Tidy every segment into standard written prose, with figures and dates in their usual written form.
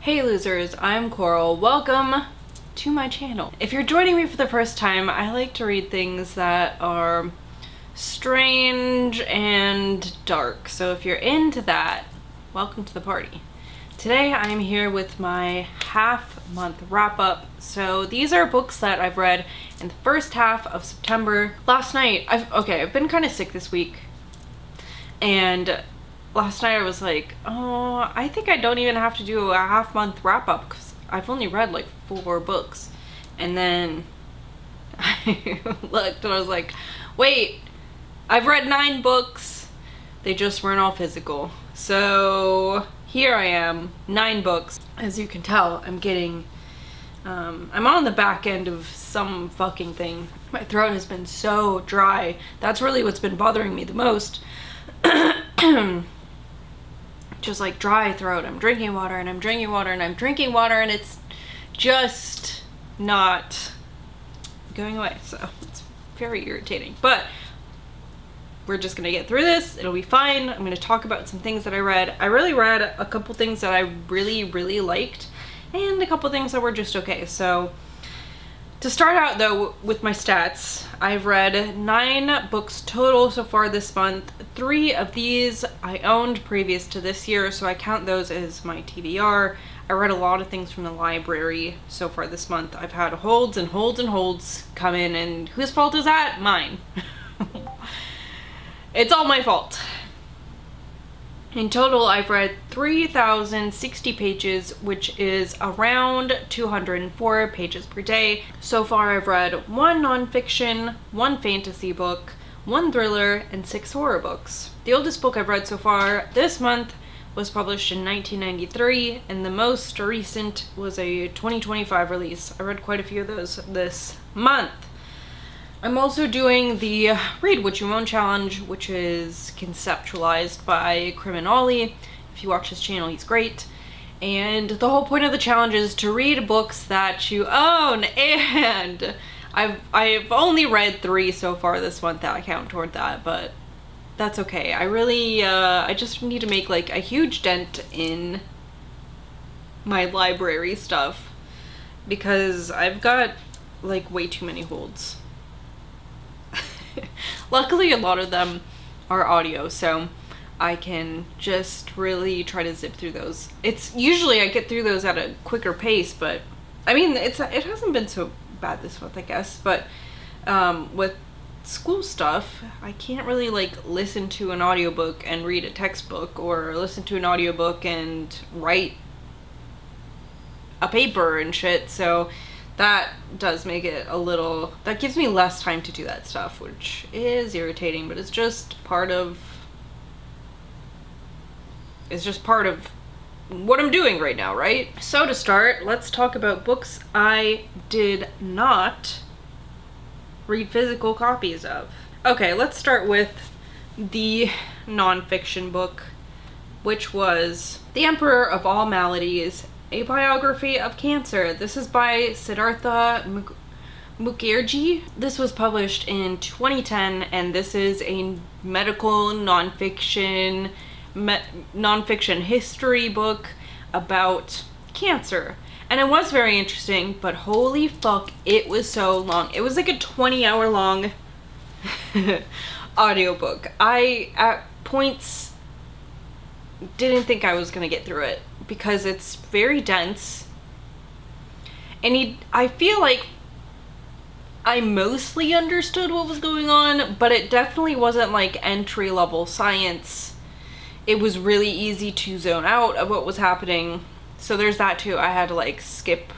Hey losers, I'm Coral. Welcome to my channel. If you're joining me for the first time, I like to read things that are strange and dark. So if you're into that, welcome to the party. Today I'm here with my half-month wrap-up. So these are books that I've read in the first half of September. Last night, I've been kind of sick this week. And last night I was like, oh, I think I don't even have to do a half-month wrap-up because I've only read like 4 books. And then I looked and I was like, wait, I've read 9 books. They just weren't all physical. So here I am, 9 books. As you can tell, I'm getting, I'm on the back end of some fucking thing. My throat has been so dry. That's really what's been bothering me the most. Just like dry throat. I'm drinking water and I'm drinking water and I'm drinking water and it's just not going away. So it's very irritating, but we're just gonna get through this. It'll be fine. I'm gonna talk about some things that I read. I really read a couple things that I really liked and a couple things that were just okay. So to start out though with my stats, I've read 9 books total so far this month. 3 of these I owned previous to this year, so I count those as my TBR. I read a lot of things from the library so far this month. I've had holds and holds and holds come in, and whose fault is that? Mine. It's all my fault. In total, I've read 3,060 pages, which is around 204 pages per day. So far, I've read 1 nonfiction, 1 fantasy book, 1 thriller, and 6 horror books. The oldest book I've read so far this month was published in 1993, and the most recent was a 2025 release. I read quite a few of those this month. I'm also doing the Read What You Want challenge, which is conceptualized by Criminali. If you watch his channel, he's great. And the whole point of the challenge is to read books that you own, and I've only read 3 so far this month that I count toward that, but that's okay. I just need to make like a huge dent in my library stuff because I've got like way too many holds. Luckily, a lot of them are audio, so I can just really try to zip through those. It's usually I get through those at a quicker pace, but I mean, it hasn't been so bad this month, I guess. But with school stuff, I can't really like listen to an audiobook and read a textbook, or listen to an audiobook and write a paper and shit. So that does make it a little, that gives me less time to do that stuff, which is irritating, but it's just part of what I'm doing right now, right? So to start, let's talk about books I did not read physical copies of. Okay, let's start with the nonfiction book, which was The Emperor of All Maladies, a biography of cancer. This is by Siddhartha Mukherjee. This was published in 2010, and this is a medical nonfiction history book about cancer. And it was very interesting, but holy fuck, it was so long. It was like a 20-hour long audiobook. I, at points, didn't think I was gonna get through it because it's very dense. And I feel like I mostly understood what was going on, but it definitely wasn't like entry-level science. It was really easy to zone out of what was happening. So there's that too. I had to like skip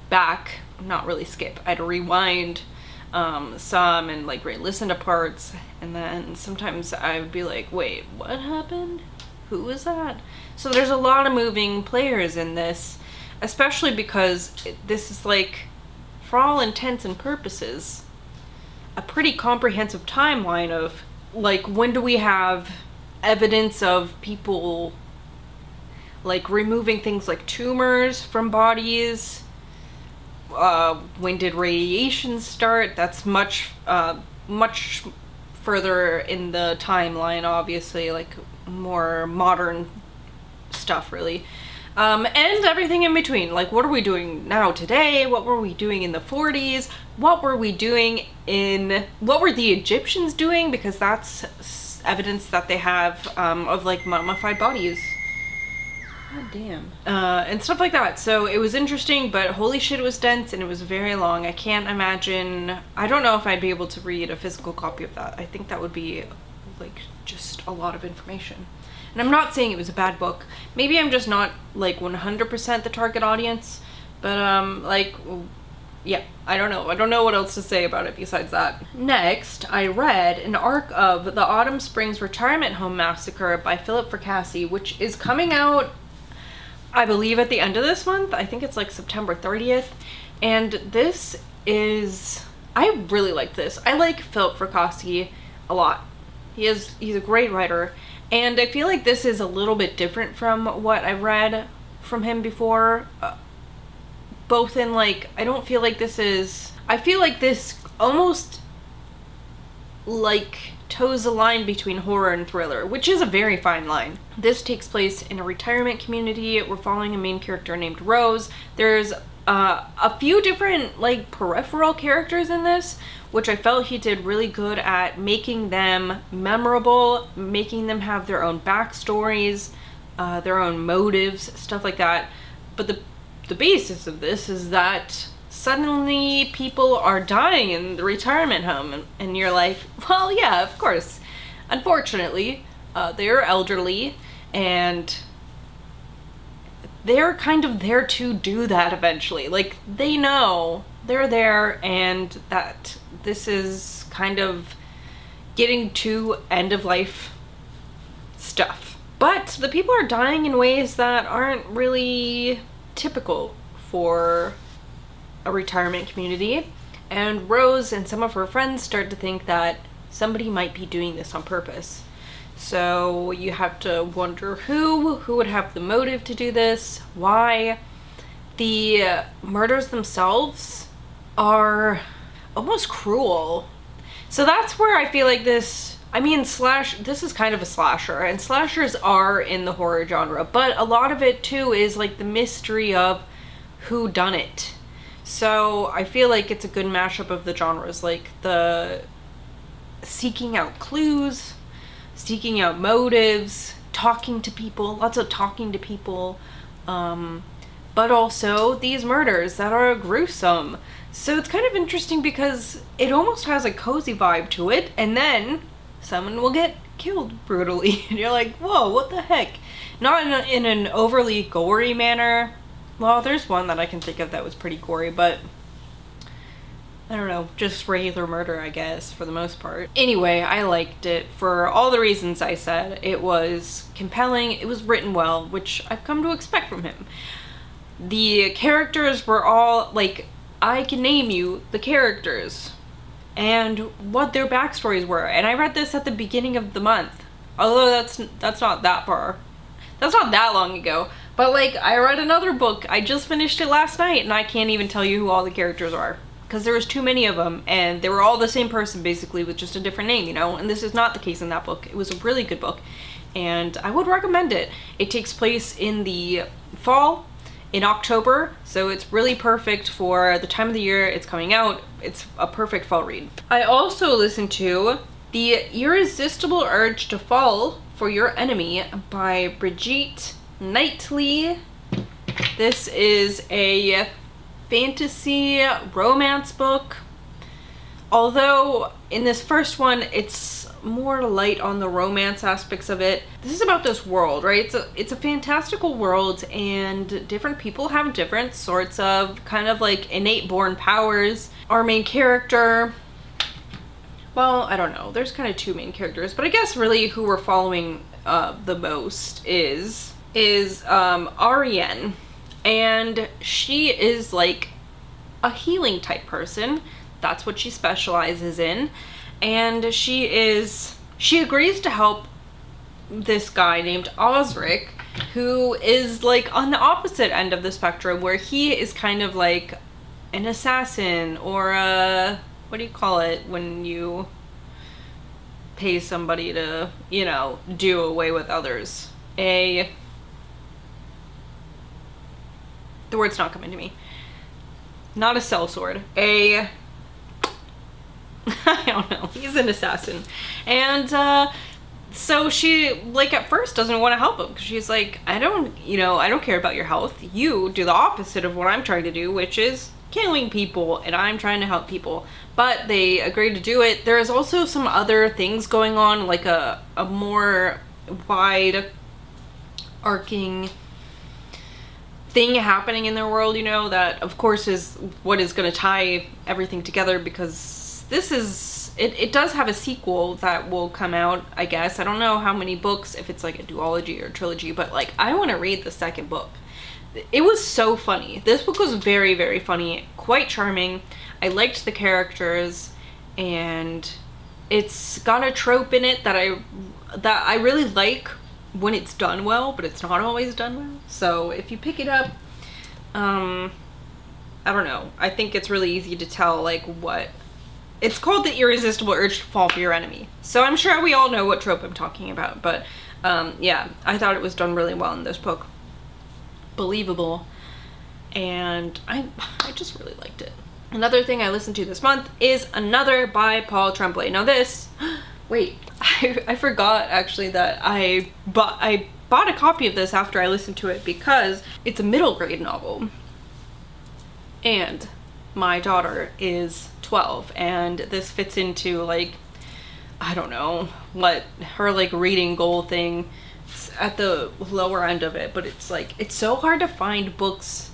back, not really skip, I had to rewind some and like re-listen to parts, and then sometimes I would be like, wait, what happened? Who was that? So there's a lot of moving players in this, especially because this is like, for all intents and purposes, a pretty comprehensive timeline of like, when do we have evidence of people like removing things like tumors from bodies? When did radiation start? That's much further in the timeline, obviously, like more modern stuff really. and everything in between. Like, what are we doing now today? What were we doing in the 40s? What were we doing what were the Egyptians doing? Because that's evidence that they have of like mummified bodies. God damn. And stuff like that. So it was interesting, but holy shit, it was dense and it was very long. I can't imagine. I don't know if I'd be able to read a physical copy of that. I think that would be like just a lot of information. And I'm not saying it was a bad book. Maybe I'm just not like 100% the target audience, but like, yeah, I don't know. I don't know what else to say about it besides that. Next, I read an arc of The Autumn Springs Retirement Home Massacre by Philip Fracassi, which is coming out, I believe, at the end of this month. I think it's like September 30th. And this is, I really like this. I like Philip Fracassi a lot. He's a great writer. And I feel like this is a little bit different from what I've read from him before. Both in like, I don't feel like this is, I feel like this almost like toes a line between horror and thriller, which is a very fine line. This takes place in a retirement community. We're following a main character named Rose. There's a few different like peripheral characters in this, which I felt he did really good at making them memorable, making them have their own backstories, their own motives, stuff like that. But the basis of this is that suddenly people are dying in the retirement home, and you're like, well, yeah, of course. Unfortunately, they're elderly, and they're kind of there to do that eventually. Like, they know they're there, and that this is kind of getting to end of life stuff. But the people are dying in ways that aren't really typical for a retirement community, and Rose and some of her friends start to think that somebody might be doing this on purpose. So you have to wonder who would have the motive to do this, why. The murders themselves are almost cruel. So that's where I feel like this, I mean, this is kind of a slasher, and slashers are in the horror genre, but a lot of it too is like the mystery of who done it. So I feel like it's a good mashup of the genres, like the seeking out clues, seeking out motives, talking to people, lots of talking to people, but also these murders that are gruesome. So it's kind of interesting because it almost has a cozy vibe to it, and then someone will get killed brutally, and you're like, whoa, what the heck? Not in an overly gory manner. Well, there's one that I can think of that was pretty gory, but I don't know, just regular murder, I guess, for the most part. Anyway, I liked it for all the reasons I said. It was compelling, it was written well, which I've come to expect from him. The characters were all, like, I can name you the characters and what their backstories were. And I read this at the beginning of the month. Although that's not that far. That's not that long ago. But like, I read another book. I just finished it last night, and I can't even tell you who all the characters are. Because there was too many of them, and they were all the same person basically with just a different name, you know? And this is not the case in that book. It was a really good book, and I would recommend it. It takes place in the fall, in October, so it's really perfect for the time of the year it's coming out. It's a perfect fall read. I also listened to The Irresistible Urge to Fall for Your Enemy by Brigitte Knightley. This is a fantasy romance book. Although in this first one, it's more light on the romance aspects of it. This is about this world, right? It's a fantastical world, and different people have different sorts of kind of like innate born powers. Our main character, well, I don't know. There's kind of two main characters, but I guess really who we're following the most is Ariane, and she is like a healing type person. That's what she specializes in, and she agrees to help this guy named Osric, who is like on the opposite end of the spectrum, where he is kind of like an assassin, or a, what do you call it when you pay somebody to, you know, do away with others? The word's not coming to me. Not a sellsword. A... I don't know. He's an assassin. And, so she, like, at first doesn't want to help him, because she's like, I don't care about your health. You do the opposite of what I'm trying to do, which is killing people, and I'm trying to help people. But they agreed to do it. There is also some other things going on, like a more wide arcing thing happening in their world, you know, that of course is what is going to tie everything together, because this is, it does have a sequel that will come out, I guess. I don't know how many books, if it's like a duology or trilogy, but like, I want to read the second book. It was so funny. This book was very, very funny, quite charming. I liked the characters, and it's got a trope in it that I really like when it's done well, but it's not always done well. So if you pick it up, I don't know. I think it's really easy to tell, like, what... It's called The Irresistible Urge to Fall for Your Enemy. So I'm sure we all know what trope I'm talking about, but yeah, I thought it was done really well in this book. Believable. And I just really liked it. Another thing I listened to this month is Another by Paul Tremblay. Now this... Wait, I forgot actually that I bought a copy of this after I listened to it, because it's a middle grade novel. And my daughter is 12, and this fits into, like, I don't know what her, like, reading goal thing. It's at the lower end of it, but it's like, it's so hard to find books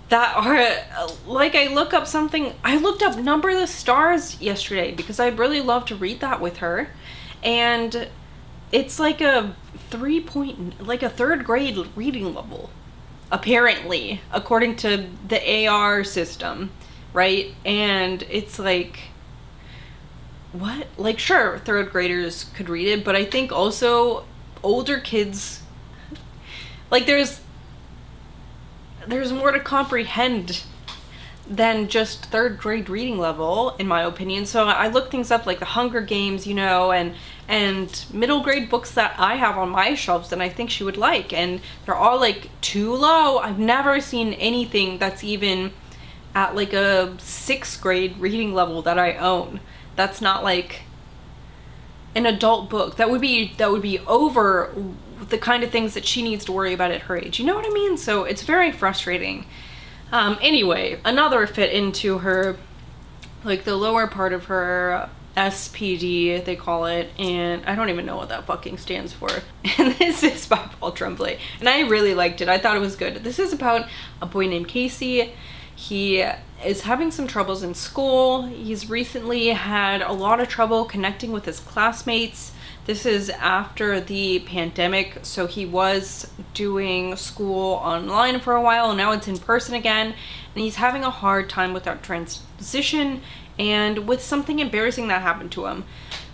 that are, like, I looked up Number of the Stars yesterday, because I'd really love to read that with her, and it's like a third grade reading level, apparently, according to the AR system, right? And it's like, what? Like, sure, third graders could read it, but I think also older kids, like, there's more to comprehend than just third grade reading level, in my opinion. So I looked things up, like The Hunger Games, you know, and middle grade books that I have on my shelves that I think she would like, and they're all, like, too low. I've never seen anything that's even at, like, a 6th grade reading level that I own. That's not, like, an adult book. That would be over the kind of things that she needs to worry about at her age. You know what I mean? So it's very frustrating. Anyway, another fit into her, like, the lower part of her SPD, they call it, and I don't even know what that fucking stands for. And this is by Paul Tremblay, and I really liked it. I thought it was good. This is about a boy named Casey. He is having some troubles in school. He's recently had a lot of trouble connecting with his classmates. This is after the pandemic, so he was doing school online for a while, and now it's in person again, and he's having a hard time with that transition and with something embarrassing that happened to him.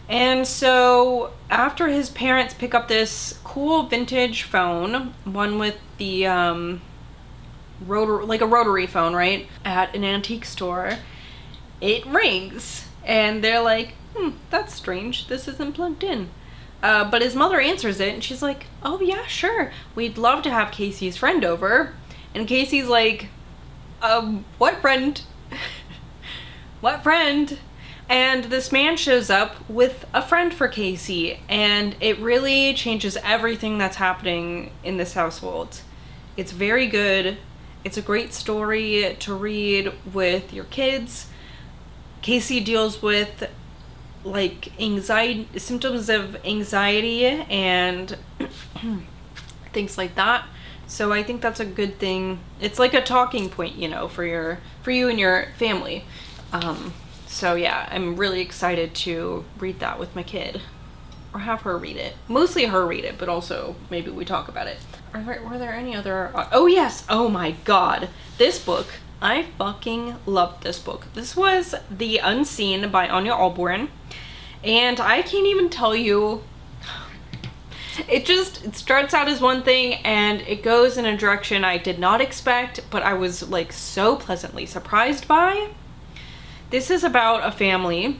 And so after his parents pick up this cool vintage phone, one with the like a rotary phone, right, at an antique store, it rings, and they're like, that's strange, this isn't plugged in. But his mother answers it, and she's like, oh yeah, sure, we'd love to have Casey's friend over. And Casey's like, what friend? What friend? And this man shows up with a friend for Casey, and it really changes everything that's happening in this household. It's very good. It's a great story to read with your kids. Casey deals with, like, anxiety, symptoms of anxiety and things like that. So I think that's a good thing. It's like a talking point, you know, for you and your family. So yeah, I'm really excited to read that with my kid, or have her read it. Mostly her read it, but also maybe we talk about it. Were there any other... Oh yes! Oh my god! This book, I fucking loved this book. This was The Unseen by Ania Ahlborn, and I can't even tell you... It starts out as one thing, and it goes in a direction I did not expect, but I was, like, so pleasantly surprised by. This is about a family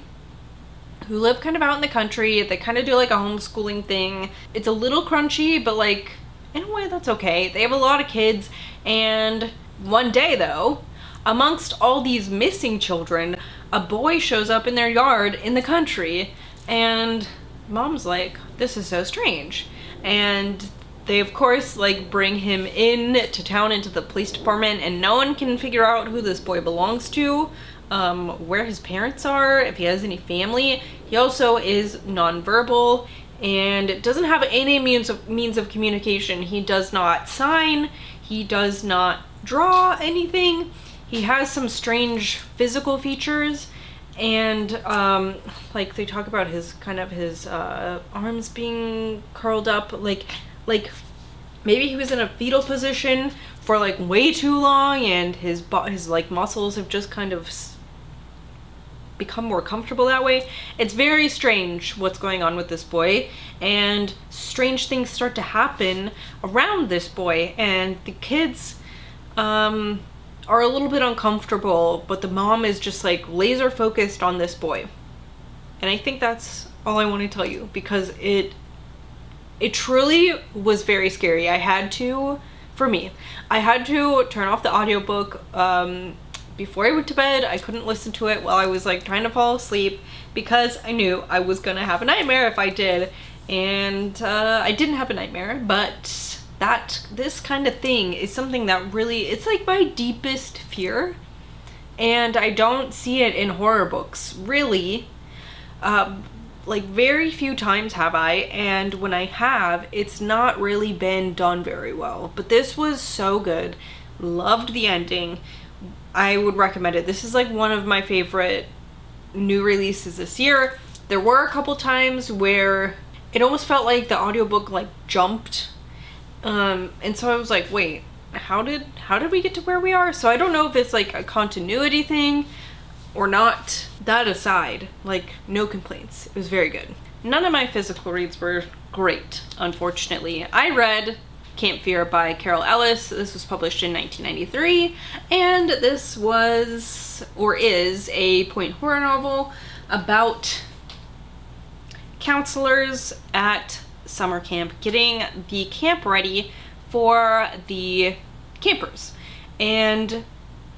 who live kind of out in the country. They kind of do, like, a homeschooling thing. It's a little crunchy, but, like, in a way that's okay. They have a lot of kids, and one day though, amongst all these missing children, a boy shows up in their yard in the country, and mom's like, this is so strange. And they of course like bring him in to town into the police department, and no one can figure out who this boy belongs to, where his parents are, if he has any family. He also is nonverbal and doesn't have any means of communication. He does not sign, he does not draw anything. He has some strange physical features, and like they talk about his arms being curled up, like maybe he was in a fetal position for like way too long, and his like muscles have just kind of become more comfortable that way. It's very strange what's going on with this boy, and strange things start to around this boy, and the kids are a little bit uncomfortable, but the mom is just like laser focused on this boy. And I think that's all I want to tell you, because it truly was very scary. I had to turn off the audiobook before I went to bed. I couldn't listen to it while I was like trying to fall asleep, because I knew I was gonna have a nightmare if I did. And I didn't have a nightmare, but this kind of thing is something that really, it's like my deepest fear, and I don't see it in horror books really. Like very few times have I, and when I have, it's not really been done very well. But this was so good. Loved the ending. I would recommend it. This is like one of my favorite new releases this year. There were a couple times where it almost felt like the audiobook like jumped. And so I was like, wait, how did we get to where we are? So I don't know if it's like a continuity thing or not. That aside, like, no complaints. It was very good. None of my physical reads were great, unfortunately. I read Camp Fear by Carol Ellis. This was published in 1993, and this was, or is, a point horror novel about counselors at summer camp getting the camp ready for the campers. And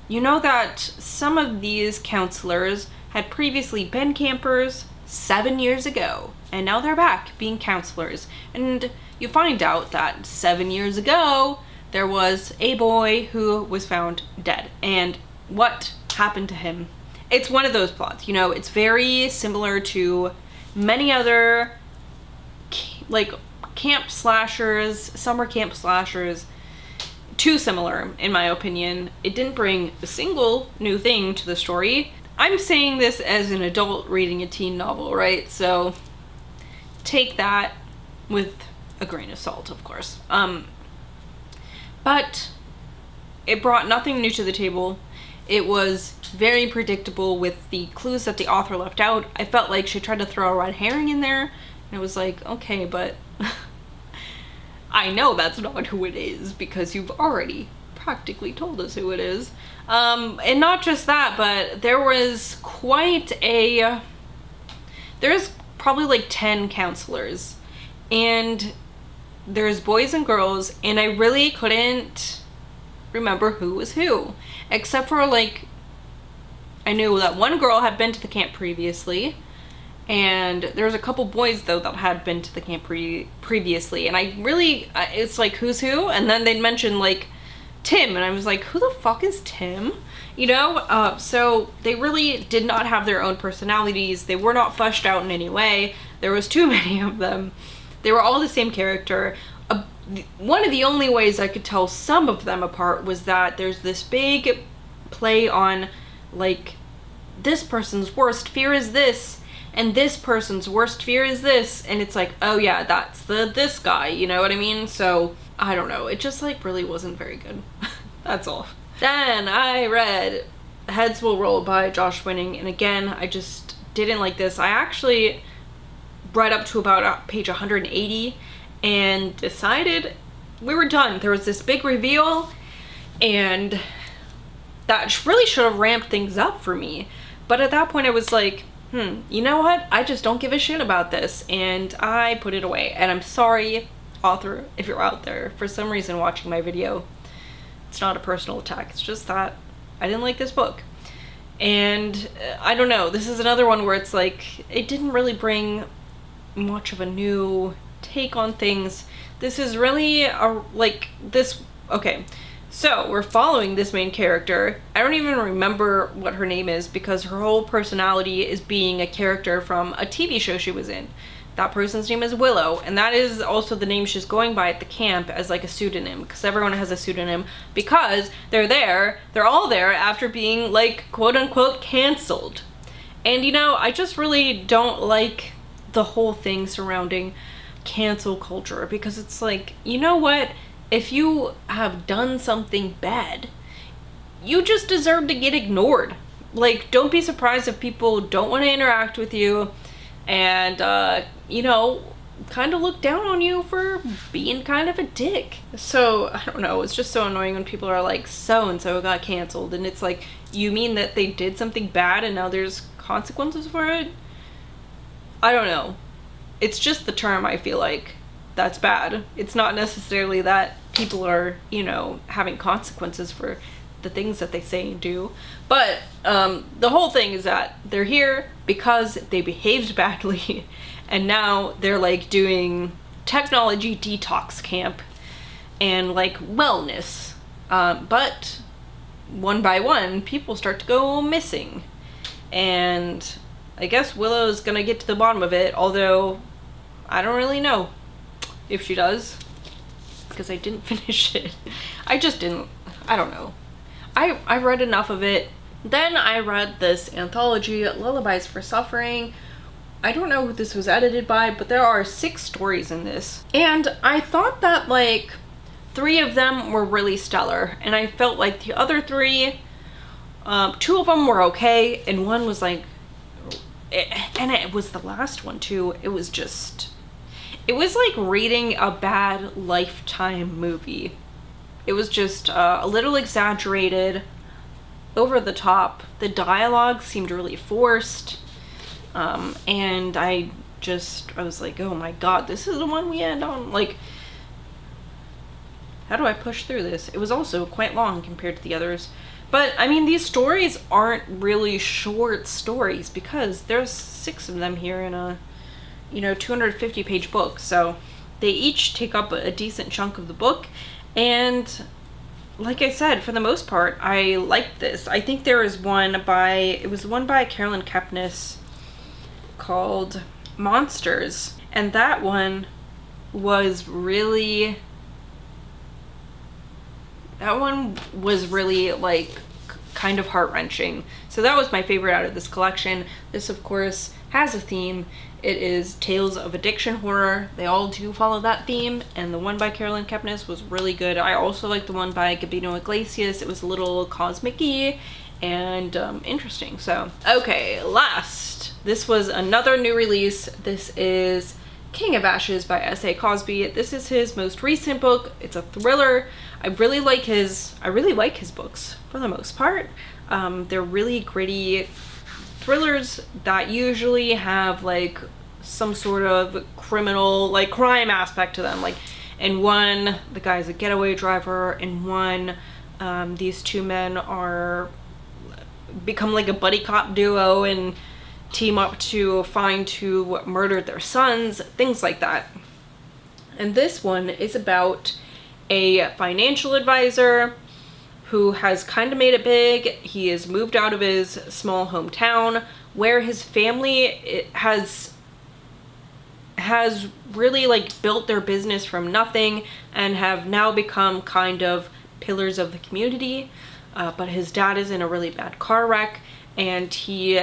you know that some of these counselors had previously been campers 7 years ago, and now they're back being counselors. And you find out that 7 years ago there was a boy who was found dead, and what happened to him. It's one of those plots, you know, it's very similar to many other like camp slashers, summer camp slashers. Too similar, in my opinion. It didn't bring a single new thing to the story. I'm saying this as an adult reading a teen novel, right? So take that with a grain of salt, of course. But it brought nothing new to the table. It was very predictable with the clues that the author left out. I felt like she tried to throw a red herring in there, and it was like, okay, but I know that's not who it is, because you've already practically told us who it is. And not just that, but there was there's probably like 10 counselors, and there's boys and girls, and I really couldn't remember who was who, except for like, I knew that one girl had been to the camp previously, and there was a couple boys though that had been to the camp previously, and I really, it's like, who's who? And then they'd mention like Tim, and I was like, who the fuck is Tim? You know? So they really did not have their own personalities. They were not fleshed out in any way. There was too many of them. They were all the same character. One of the only ways I could tell some of them apart was that there's this big play on like, this person's worst fear is this, and this person's worst fear is this, and it's like, oh yeah, that's this guy, you know what I mean? So I don't know, it just like really wasn't very good. That's all. Then I read Heads Will Roll by Josh Winning, and again, I just didn't like this. I actually read up to about page 180 and decided we were done. There was this big reveal, and that really should have ramped things up for me. But at that point I was like, you know what? I just don't give a shit about this, and I put it away. And I'm sorry author, if you're out there for some reason watching my video. It's not a personal attack. It's just that I didn't like this book. And I don't know, this is another one where it's like, it didn't really bring much of a new take on things. This is really okay, so we're following this main character. I don't even remember what her name is because her whole personality is being a character from a TV show she was in. That person's name is Willow, and that is also the name she's going by at the camp as like a pseudonym, because everyone has a pseudonym because they're all there after being like quote unquote canceled. And you know, I just really don't like the whole thing surrounding cancel culture, because it's like, you know what, if you have done something bad, you just deserve to get ignored. Like, don't be surprised if people don't want to interact with you and you know, kind of look down on you for being kind of a dick. So I don't know, it's just so annoying when people are like, so and so got canceled, and it's like, you mean that they did something bad and now there's consequences for it? I don't know. It's just the term, I feel like, that's bad. It's not necessarily that people are, you know, having consequences for the things that they say and do. But the whole thing is that they're here because they behaved badly, and now they're like doing technology detox camp and like wellness. But one by one, people start to go missing. And I guess Willow's gonna get to the bottom of it, although I don't really know if she does, because I didn't finish it. I don't know. I read enough of it. Then I read this anthology, Lullabies for Suffering. I don't know who this was edited by, but there are 6 stories in this. And I thought that like 3 of them were really stellar, and I felt like the other 3, 2 of them were okay, and one was like, and it was the last one too. It was like reading a bad Lifetime movie. It was just a little exaggerated, over the top. The dialogue seemed really forced. And I was like, oh my god, this is the one we end on. Like, how do I push through this? It was also quite long compared to the others. But, I mean, these stories aren't really short stories because there's 6 of them here in a, 250-page book. So they each take up a decent chunk of the book. And like I said, for the most part, I liked this. I think there was one by Carolyn Kepnes called Monsters. And that one was really like kind of heart-wrenching. So that was my favorite out of this collection. This, of course, has a theme. It is tales of addiction horror. They all do follow that theme, and the one by Carolyn Kepnes was really good. I also like the one by Gabino Iglesias. It was a little cosmic-y and interesting. So, okay, last. This was another new release. This is King of Ashes by S.A. Cosby. This is his most recent book. It's a thriller. I really like his books for the most part. They're really gritty thrillers that usually have like some sort of criminal, like crime aspect to them. Like in one, the guy's a getaway driver. In one, these 2 men become like a buddy cop duo and team up to find who murdered their sons, things like that. And this one is about a financial advisor who has kind of made it big. He has moved out of his small hometown where his family has really like built their business from nothing and have now become kind of pillars of the community. But his dad is in a really bad car wreck, and he,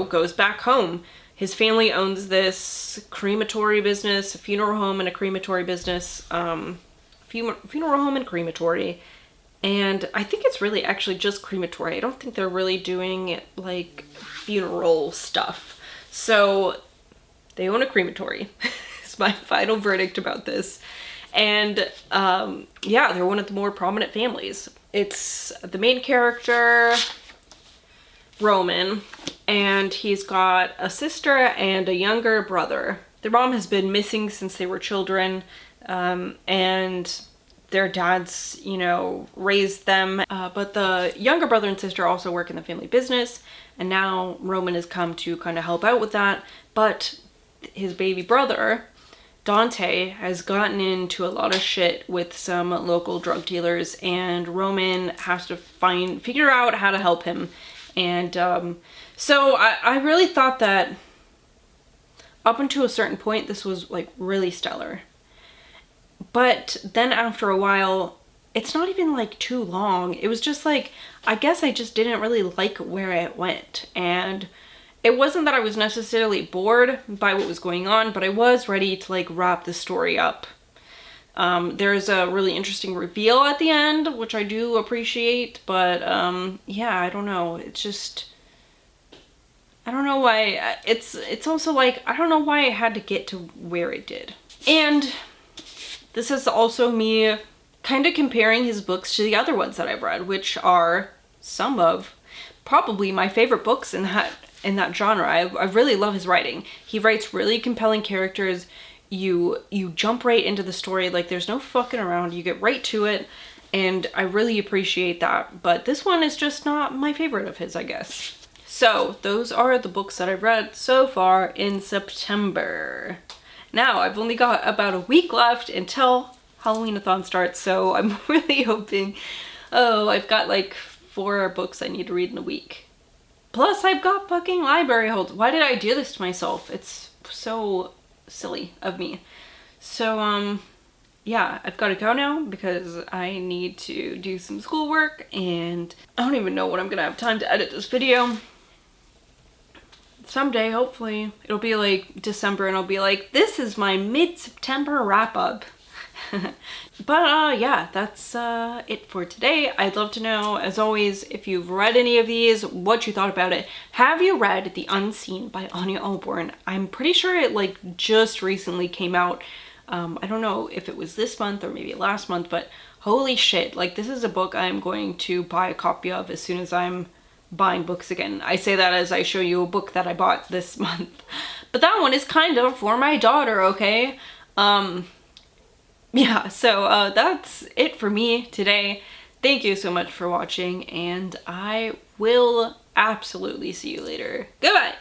goes back home. His family owns this crematory business, a funeral home and a crematory business, funeral home and crematory. And I think it's really actually just crematory. I don't think they're really doing like funeral stuff. So they own a crematory. It's my final verdict about this. And yeah, they're one of the more prominent families. It's the main character, Roman, and he's got a sister and a younger brother. Their mom has been missing since they were children. and their dads, you know, raised them. But the younger brother and sister also work in the family business, and now Roman has come to kind of help out with that. But his baby brother, Dante, has gotten into a lot of shit with some local drug dealers, and Roman has to figure out how to help him. And so I really thought that up until a certain point, this was like really stellar. But then after a while, it's not even like too long. It was just like, I guess I just didn't really like where it went. And it wasn't that I was necessarily bored by what was going on, but I was ready to like wrap the story up. There's a really interesting reveal at the end, which I do appreciate, but yeah, I don't know. It's just, I don't know why. It's also like, I don't know why it had to get to where it did. And this is also me kind of comparing his books to the other ones that I've read, which are some of probably my favorite books in that genre. I really love his writing. He writes really compelling characters. You jump right into the story, like there's no fucking around. You get right to it, and I really appreciate that. But this one is just not my favorite of his, I guess. So those are the books that I've read so far in September. Now, I've only got about a week left until Halloween-a-thon starts, so I'm really hoping... Oh, I've got like 4 books I need to read in a week. Plus, I've got fucking library holds. Why did I do this to myself? It's so silly of me. So, yeah, I've got to go now because I need to do some schoolwork, and I don't even know when I'm gonna have time to edit this video. Someday, hopefully, it'll be like December and I'll be like, this is my mid-September wrap-up. But yeah, that's it for today. I'd love to know, as always, if you've read any of these, what you thought about it. Have you read The Unseen by Ania Ahlborn? I'm pretty sure it like just recently came out. I don't know if it was this month or maybe last month, but holy shit, like this is a book I'm going to buy a copy of as soon as I'm buying books again. I say that as I show you a book that I bought this month. But that one is kind of for my daughter, okay? Yeah, so that's it for me today. Thank you so much for watching, and I will absolutely see you later. Goodbye!